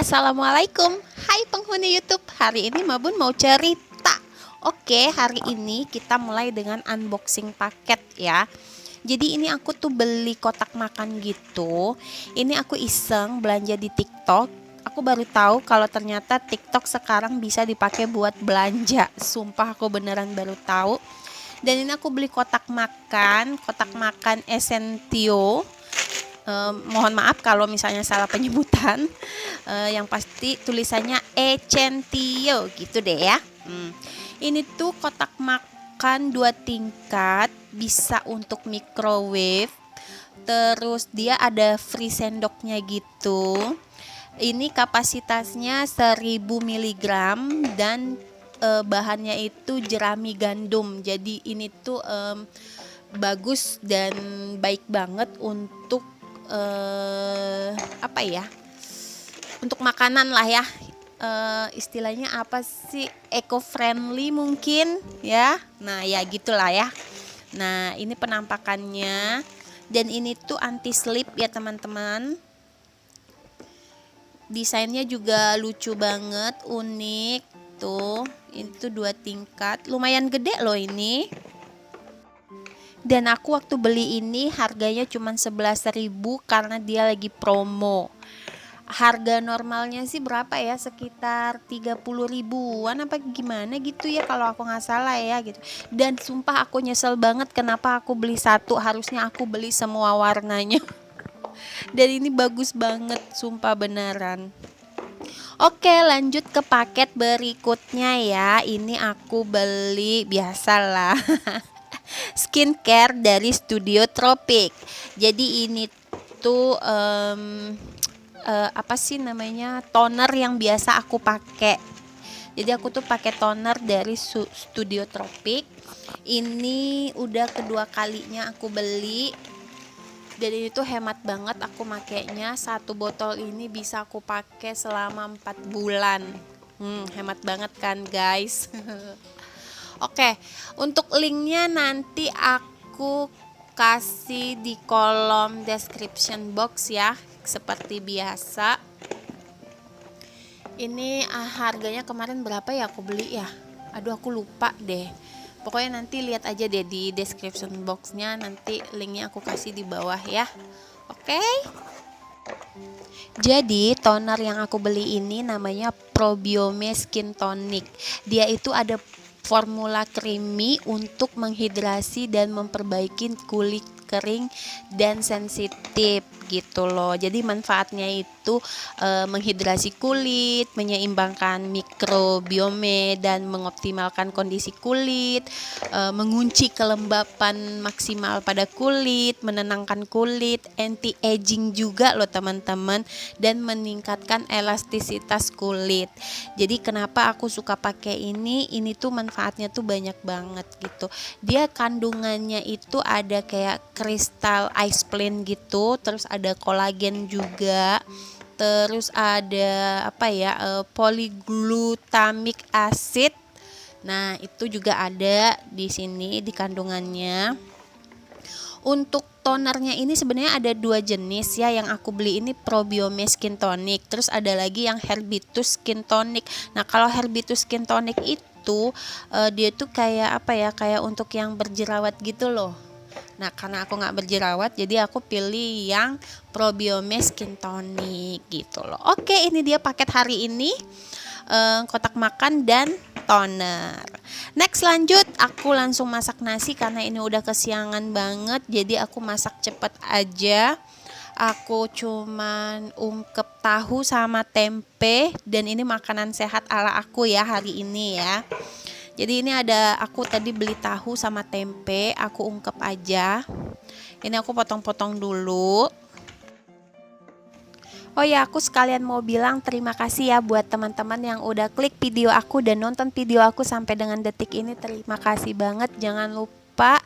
Assalamualaikum, hai penghuni YouTube. Hari ini Mabun mau cerita. Oke, hari ini kita mulai dengan unboxing paket ya. Jadi ini aku tuh beli kotak makan gitu. Ini aku iseng belanja di TikTok. Aku baru tahu kalau ternyata TikTok sekarang bisa dipakai buat belanja. Sumpah aku beneran baru tahu. Dan ini aku beli kotak makan Essentio. Mohon maaf kalau misalnya salah penyebutan. Yang pasti tulisannya Essentio gitu deh ya. Ini tuh kotak makan 2 tingkat, bisa untuk microwave. Terus dia ada free sendoknya gitu. Ini kapasitasnya 1000 mg dan bahannya itu jerami gandum. Jadi ini tuh bagus dan baik banget untuk apa ya? Untuk makanan lah ya. Istilahnya apa sih, eco friendly mungkin ya. Nah ya gitulah ya. Nah ini penampakannya, dan ini tuh anti slip ya teman-teman. Desainnya juga lucu banget, unik tuh. Ini tuh 2 tingkat, lumayan gede loh ini. Dan aku waktu beli ini harganya cuma 11.000 karena dia lagi promo. Harga normalnya sih berapa ya, sekitar 30 ribuan apa gimana gitu ya kalau aku nggak salah ya gitu. Dan sumpah aku nyesel banget kenapa aku beli satu, harusnya aku beli semua warnanya. Dan ini bagus banget, sumpah beneran. Oke, lanjut ke paket berikutnya ya. Ini aku beli biasalah skincare dari Studio Tropic. Jadi ini tuh apa sih namanya, toner yang biasa aku pakai. Jadi aku tuh pakai toner dari Studio Tropic. Ini udah kedua kalinya aku beli. Dan ini tuh hemat banget aku makainya. Satu botol ini bisa aku pakai selama 4 bulan. Hemat banget kan guys. Oke, untuk linknya nanti aku kasih di kolom description box ya, seperti biasa. Ini harganya kemarin berapa ya aku beli ya? Aduh aku lupa deh. Pokoknya nanti lihat aja deh di description boxnya, nanti linknya aku kasih di bawah ya. Oke. Jadi toner yang aku beli ini namanya Probiome Skin Tonic. Dia itu ada formula creamy untuk menghidrasi dan memperbaiki kulit kering dan sensitif gitu loh. Jadi manfaatnya itu menghidrasi kulit, menyeimbangkan mikrobiome dan mengoptimalkan kondisi kulit, mengunci kelembapan maksimal pada kulit, menenangkan kulit, anti aging juga loh teman-teman, dan meningkatkan elastisitas kulit. Jadi kenapa aku suka pakai ini tuh manfaatnya tuh banyak banget gitu. Dia kandungannya itu ada kayak kristal ice plain gitu, terus ada kolagen juga, terus ada apa ya, polyglutamic acid. Nah itu juga ada di sini di kandungannya. Untuk tonernya ini sebenarnya ada 2 jenis ya. Yang aku beli ini Probiome Skin Tonic, terus ada lagi yang Herbitus Skin Tonic. Nah kalau Herbitus Skin Tonic itu dia tuh kayak apa ya, kayak untuk yang berjerawat gitu loh. Nah karena aku nggak berjerawat, jadi aku pilih yang Probiome Skin Tonic gitu loh. Oke, ini dia paket hari ini, kotak makan dan toner. Next lanjut, aku langsung masak nasi karena ini udah kesiangan banget. Jadi aku masak cepet aja. Aku cuman ungkep tahu sama tempe, dan ini makanan sehat ala aku ya hari ini ya. Jadi ini aku tadi beli tahu sama tempe, aku ungkep aja. Ini aku potong-potong dulu. Oh ya, aku sekalian mau bilang terima kasih ya buat teman-teman yang udah klik video aku dan nonton video aku sampai dengan detik ini. Terima kasih banget. Jangan lupa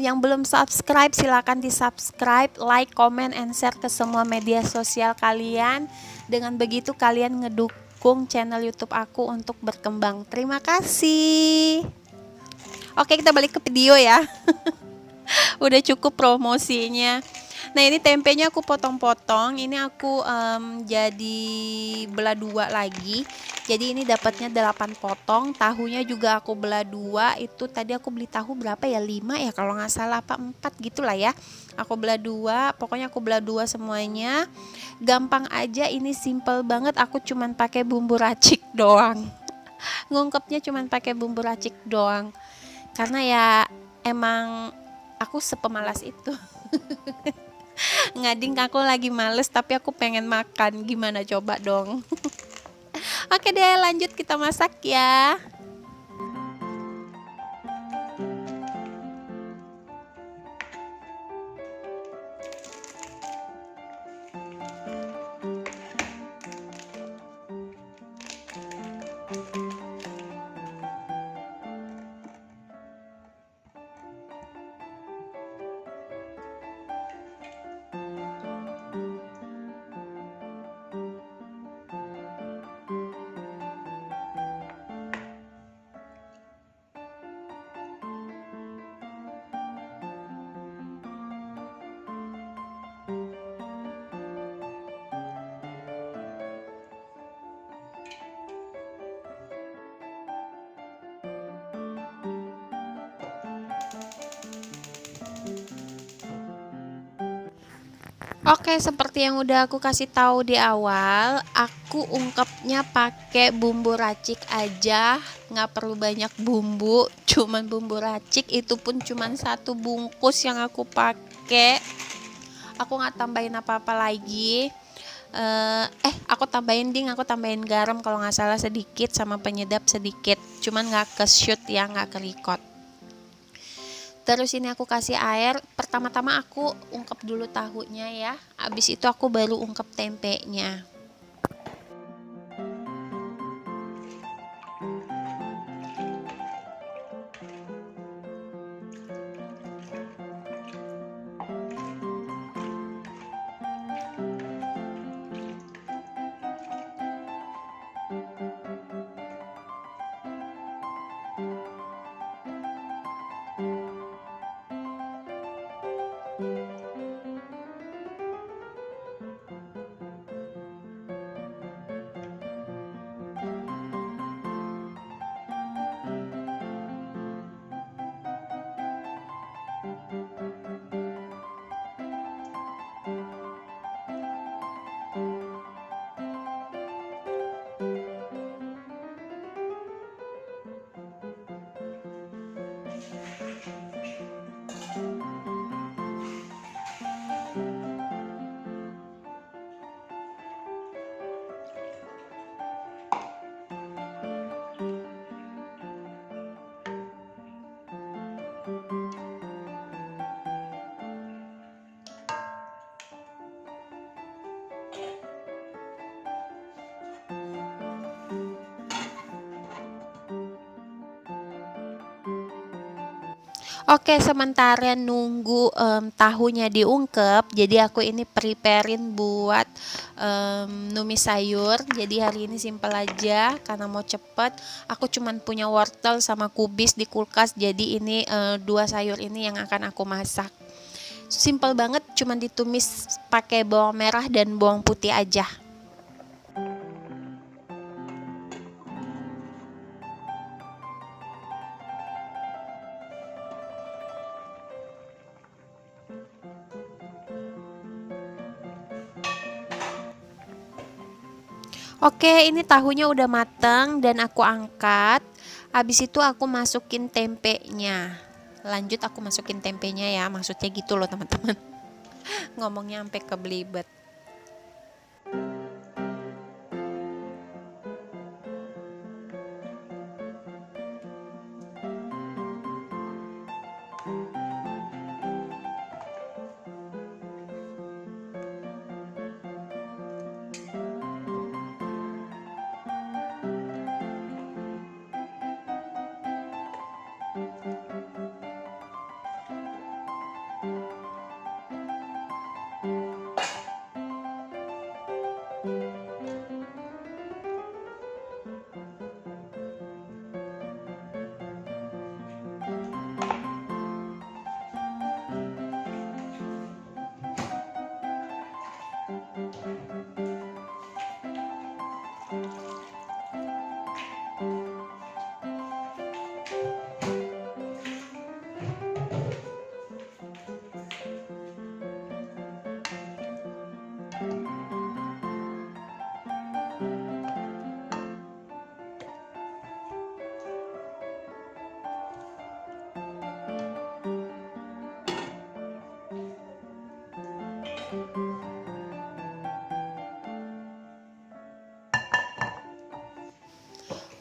yang belum subscribe silahkan di subscribe, like, comment, and share ke semua media sosial kalian. Dengan begitu kalian ngedukung channel YouTube aku untuk berkembang. Terima kasih. Oke, kita balik ke video ya. Udah cukup promosinya. Nah, ini tempenya aku potong-potong. Ini aku jadi belah dua lagi. Jadi ini dapatnya 8 potong. Tahunya juga aku belah dua. Itu tadi aku beli tahu berapa ya? 5 ya kalau nggak salah, apa 4 gitulah ya. Aku belah dua. Pokoknya aku belah dua semuanya. Gampang aja, ini simple banget. Aku cuman pakai bumbu racik doang. Ngungkepnya cuman pakai bumbu racik doang. Karena ya emang aku sepemalas itu. Ngading aku lagi males tapi aku pengen makan, gimana coba dong. Oke deh, lanjut kita masak ya. Oke, seperti yang udah aku kasih tahu di awal, aku ungkepnya pakai bumbu racik aja, nggak perlu banyak bumbu, cuman bumbu racik itu pun cuman satu bungkus yang aku pakai. Aku nggak tambahin apa-apa lagi. Aku tambahin aku tambahin garam kalau nggak salah sedikit sama penyedap sedikit, cuman nggak ke shoot ya, nggak ke record. Terus ini aku kasih air. Pertama-tama aku ungkep dulu tahunya ya. Abis itu aku baru ungkep tempenya. Oke, sementara nunggu tahunya diungkep, jadi aku ini preparein buat numis sayur. Jadi hari ini simple aja karena mau cepet. Aku cuman punya wortel sama kubis di kulkas, jadi ini dua sayur ini yang akan aku masak. Simple banget, cuman ditumis pakai bawang merah dan bawang putih aja. Oke, ini tahunya udah mateng dan aku angkat. Habis itu aku masukin tempenya. Lanjut aku masukin tempenya ya, maksudnya gitu loh teman-teman. Ngomongnya sampai kebelibet.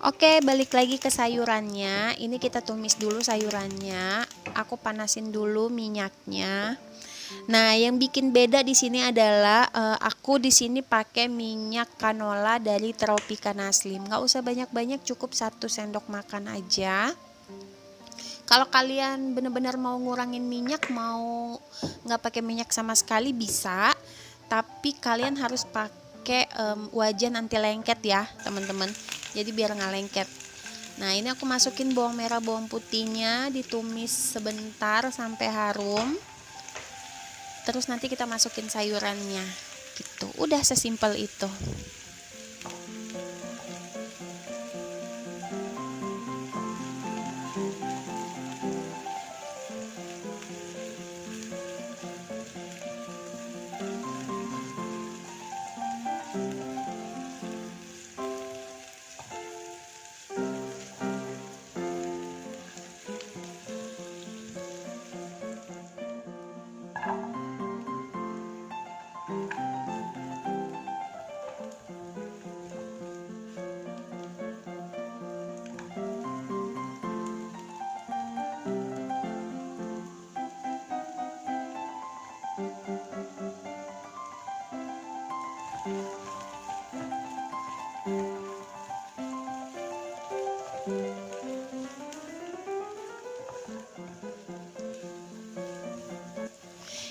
Oke, balik lagi ke sayurannya. Ini kita tumis dulu sayurannya. Aku panasin dulu minyaknya. Nah, yang bikin beda di sini adalah aku di sini pakai minyak canola dari Tropicana Slim. Nggak usah banyak-banyak, cukup 1 sendok makan aja. Kalau kalian benar-benar mau ngurangin minyak, mau nggak pakai minyak sama sekali bisa, tapi kalian harus pakai wajan anti lengket ya teman-teman. Jadi biar nggak lengket. Nah, ini aku masukin bawang merah, bawang putihnya, ditumis sebentar sampai harum. Terus nanti kita masukin sayurannya gitu. Udah sesimpel itu.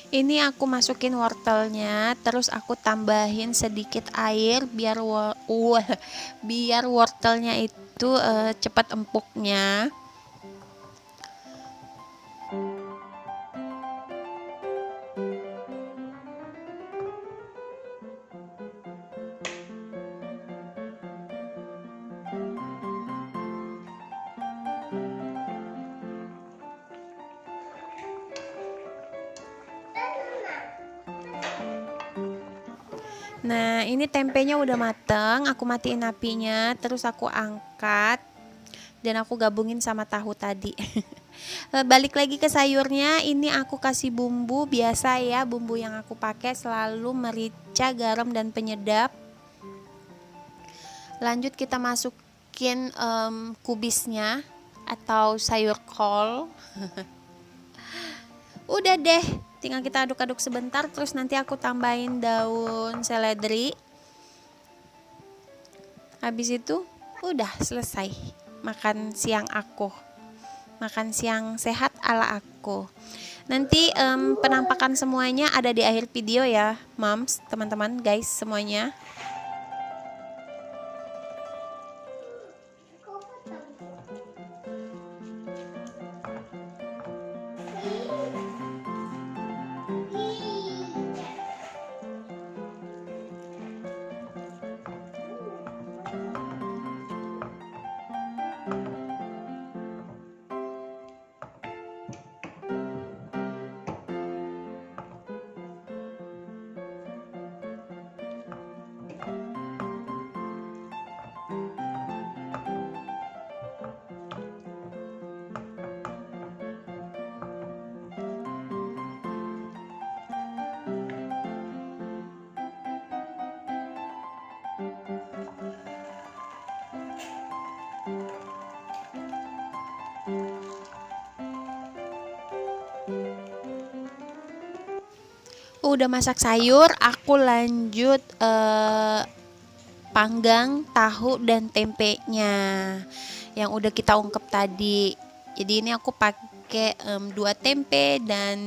Ini aku masukin wortelnya, terus aku tambahin sedikit air biar wortelnya itu cepat empuknya. Nah, ini tempenya udah mateng, aku matiin apinya, terus aku angkat dan aku gabungin sama tahu tadi. Balik lagi ke sayurnya, ini aku kasih bumbu biasa ya, bumbu yang aku pakai selalu merica, garam dan penyedap. Lanjut kita masukin kubisnya atau sayur kol. Udah deh, tinggal kita aduk-aduk sebentar, terus nanti aku tambahin daun seledri. Habis itu udah selesai makan siang aku. Makan siang sehat ala aku. Nanti penampakan semuanya ada di akhir video ya, moms, teman-teman, guys semuanya. Udah masak sayur, aku lanjut panggang tahu dan tempenya yang udah kita ungkep tadi. Jadi ini aku pakai 2 tempe dan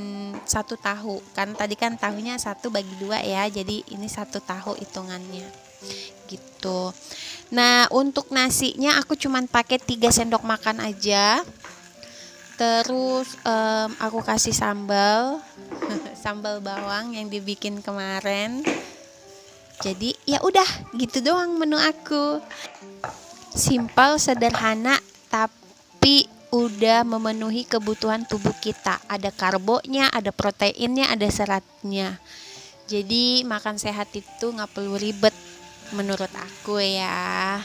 1 tahu. Kan tadi kan tahunya 1 bagi 2 ya. Jadi ini 1 tahu hitungannya. Gitu. Nah, untuk nasinya aku cuman pakai 3 sendok makan aja. Terus aku kasih sambal sambal bawang yang dibikin kemarin. Jadi ya udah gitu doang menu aku. Simpel, sederhana, tapi udah memenuhi kebutuhan tubuh kita. Ada karbonya, ada proteinnya, ada seratnya. Jadi makan sehat itu nggak perlu ribet menurut aku ya.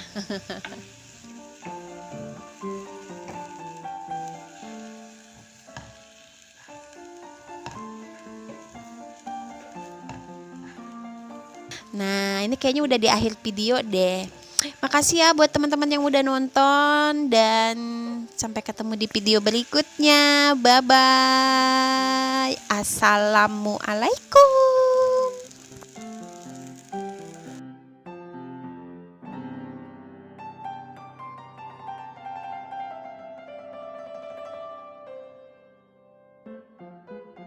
Nah, ini kayaknya udah di akhir video deh. Makasih ya buat teman-teman yang udah nonton dan sampai ketemu di video berikutnya. Bye bye. Assalamualaikum.